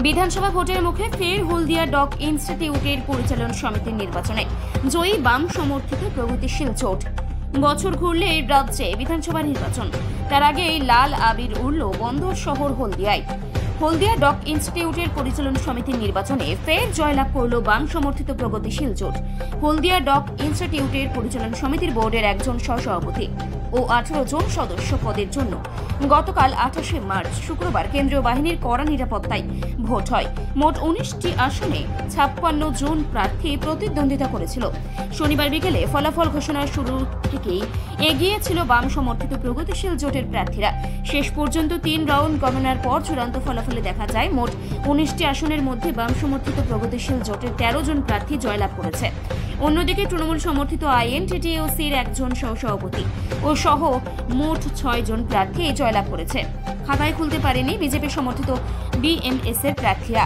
বিধানসভা ভোটের মুখে ফের হলদিয়া ডগ ইনস্টিটিউটের পরিচালন সমিতির নির্বাচনে জয়ী বাম সমর্থিত প্রগতিশীল জোট। বছর ঘুরলে রাজ্যে বিধানসভা নির্বাচন, তার আগেই লাল আবির উড়ল বন্দর শহর হলদিয়ায়। হলদিয়া ডগ ইনস্টিটিউটের পরিচালন সমিতির নির্বাচনে ফের জয়লাভ করল বাম সমর্থিত প্রগতিশীল জোট। হলদিয়া ডগ ইনস্টিটিউটের পরিচালন সমিতির বোর্ডের একজন সহসভাপতি ও 18 জন সদস্য পদের জন্য গতকাল 28 মার্চ শুক্রবার কেন্দ্রীয় বাহিনীর কড়া নিরাপত্তায় ভোট হয়। মোট 19টি আসনে 56 জন প্রার্থী প্রতিদ্বন্দ্বিতা করেছিল। শনিবার বিকেলে ফলাফল ঘোষণার শুরু থেকেই এগিয়ে ছিল বাম সমর্থিত প্রগতিশীল জোটের প্রার্থীরা। শেষ পর্যন্ত 3 রাউন্ড গণনার পর চূড়ান্ত ফলাফলে দেখা যায় মোট 19টি আসনের মধ্যে বাম সমর্থিত প্রগতিশীল জোটের 13 জন প্রার্থী জয়লাভ করেছে। অন্যদিকে তৃণমূল সমর্থিত আইএনটিটিইউসির একজন সহসভাপতি ও সহ মোট 6 জন প্রার্থী জয়লাভ করেছে। খাতায় খুলতে পারেনি বিজেপি সমর্থিত বিএমএস এর প্রার্থীরা।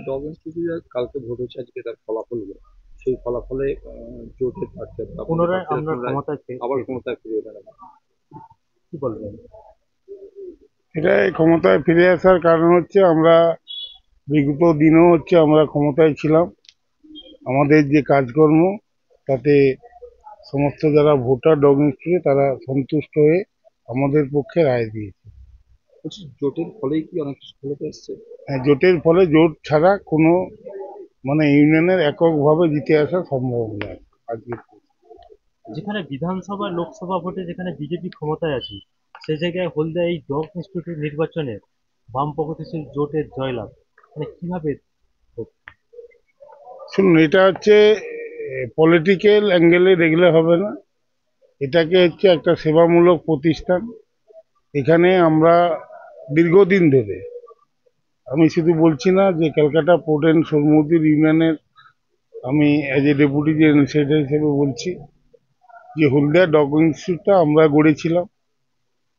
ডগ ইনস্টিটিউট কালকে ভোট হচ্ছে, আজকে তার ফলাফল সেই ফলাফলে জোটের প্রার্থী পুনরায় আমরা আবার ক্ষমতায় ফিরে এলেন, কি বলবেন? এটা ক্ষমতায় ফিরে আসার কারণ হচ্ছে আমরা বিগত দিনও আমরা ক্ষমতায় ছিলাম। আমাদের যে কাজকর্ম তাতে সমস্ত যারা ভোটার ডগ ইনস্টিটিউটে তারা সন্তুষ্ট হয়ে আমাদের পক্ষে রায় দিয়েছে। জোটের ফলেই কি অনেক সফলতা এসছে? হ্যাঁ, জোটের ফলে জোট ছাড়া কোনো ইউনিয়নের এককভাবে জিতে আসা সম্ভব নয়। আজকে যেখানে বিধানসভা লোকসভা ভোটে যেখানে বিজেপি ক্ষমতায় আছে, সে জায়গায় হলদিয়া এই ডগ ইনস্টিটিউট নির্বাচনে বাম প্রগতিশীল জোটের জয়লাভ, মানে কিভাবে? শুনুন, এটা পলিটিক্যাল অ্যাঙ্গেলে দেখলে হবে না। এটাকে একটা সেবামূলক প্রতিষ্ঠান। এখানে আমরা দীর্ঘদিন ধরে, আমি শুধু বলছি না যে ক্যালকাটা পোর্ট অ্যান্ড সৌরমুদির ইউনিয়নের আমি as a deputy general secretary হিসেবে বলছি যে হলদিয়া ডগ ইনস্টিটিউটটা আমরা গড়েছিলাম।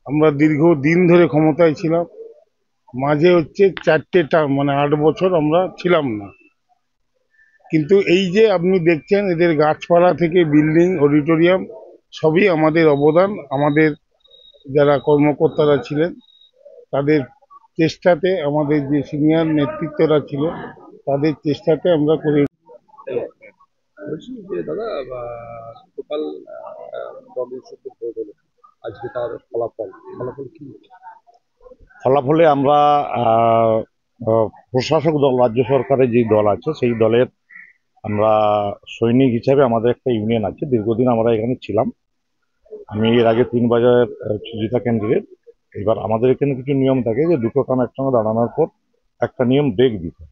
আমরা দীর্ঘদিন ধরে ক্ষমতায় ছিলাম। মাঝে 4টে টার্ম 8 বছর আমরা ছিলাম না। কিন্তু এই যে আপনি দেখছেন, এদের গাছপালা থেকে বিল্ডিং, অডিটোরিয়াম সবই আমাদের অবদান। আমাদের যারা কর্মকর্তারা ছিলেন তাদের চেষ্টাতে, আমাদের যে সিনিয়র নেতৃত্বরা ছিল তাদের চেষ্টাতে আমরা করে। বলছি যে দাদা, টোটাল ডগ ইনস্টিটিউট ভোট হলো, আজকে তার ফলাফল কি? ফলাফলে আমরা প্রশাসক দল, রাজ্য সরকারের যে দল আছে সেই দলের আমরা সৈনিক হিসাবে আমাদের একটা ইউনিয়ন আছে, দীর্ঘদিন আমরা এখানে ছিলাম। আমি এর আগে 3 বাজার সুজিতা ক্যান্ডিডেট। এবার আমাদের এখানে কিছু নিয়ম থাকে যে 2টো টার্ম একসঙ্গে দাঁড়ানোর পর একটা নিয়ম ব্রেক দিতে,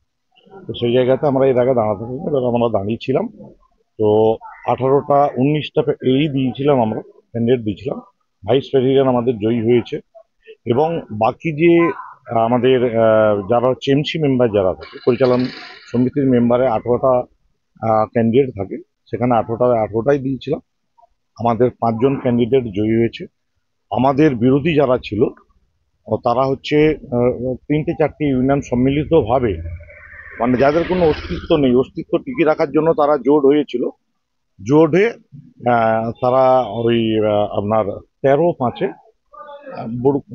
তো সেই জায়গাতে আমরা এর আগে দাঁড়াতে পারি। এবার আমরা দাঁড়িয়েছিলাম, তো 18টা 19টা এই দিয়েছিলাম, আমরা ক্যান্ডিডেট দিয়েছিলাম। ভাইস প্রেসিডেন্ট আমাদের জয়ী হয়েছে এবং বাকি যে আমাদের যারা এমসি মেম্বার যারা থাকে, পরিচালন সমিতির মেম্বারে 18টা ক্যান্ডিডেট থাকে, সেখানে 18টাই দিয়েছিলাম। আমাদের 5 জন ক্যান্ডিডেট জয়ী হয়েছে। আমাদের বিরোধী যারা ছিল তারা 3টে 4টে ইউনিয়ন সম্মিলিতভাবে, যাদের কোনো অস্তিত্ব নেই, অস্তিত্ব টিকিয়ে রাখার জন্য তারা জোট হয়েছিল। জোট হয়ে তারা ওই আপনার 13-5-এ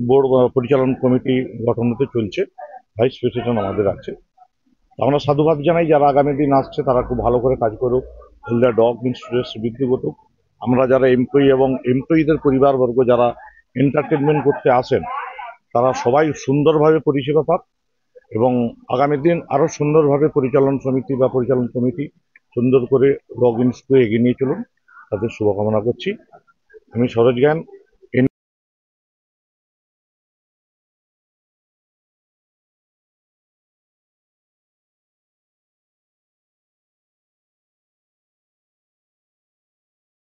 বোর্ড পরিচালন কমিটি গঠন হতে চলছে। ভাইস প্রেসিডেন্ট আমাদের আছে। আমরা সাধুবাদ জানাই, যারা আগামী দিন আসছে তারা খুব ভালো করে কাজ করুক, হলদিয়া ডগ ইনস্টিটিউট বৃদ্ধি ঘটুক। আমরা যারা এমপ্লয়ি এবং এমপ্লয়িদের পরিবারবর্গ যারা এন্টারটেনমেন্ট করতে আসেন, তারা সবাই সুন্দরভাবে পরিষেবা পাক এবং আগামী দিন আরও সুন্দরভাবে পরিচালন সমিতি বা পরিচালন কমিটি সুন্দর করে ডগ ইনস্টিটিউট এগিয়ে নিয়ে চলুন, তাদের শুভকামনা করছি। আমি সরোজ জ্ঞান,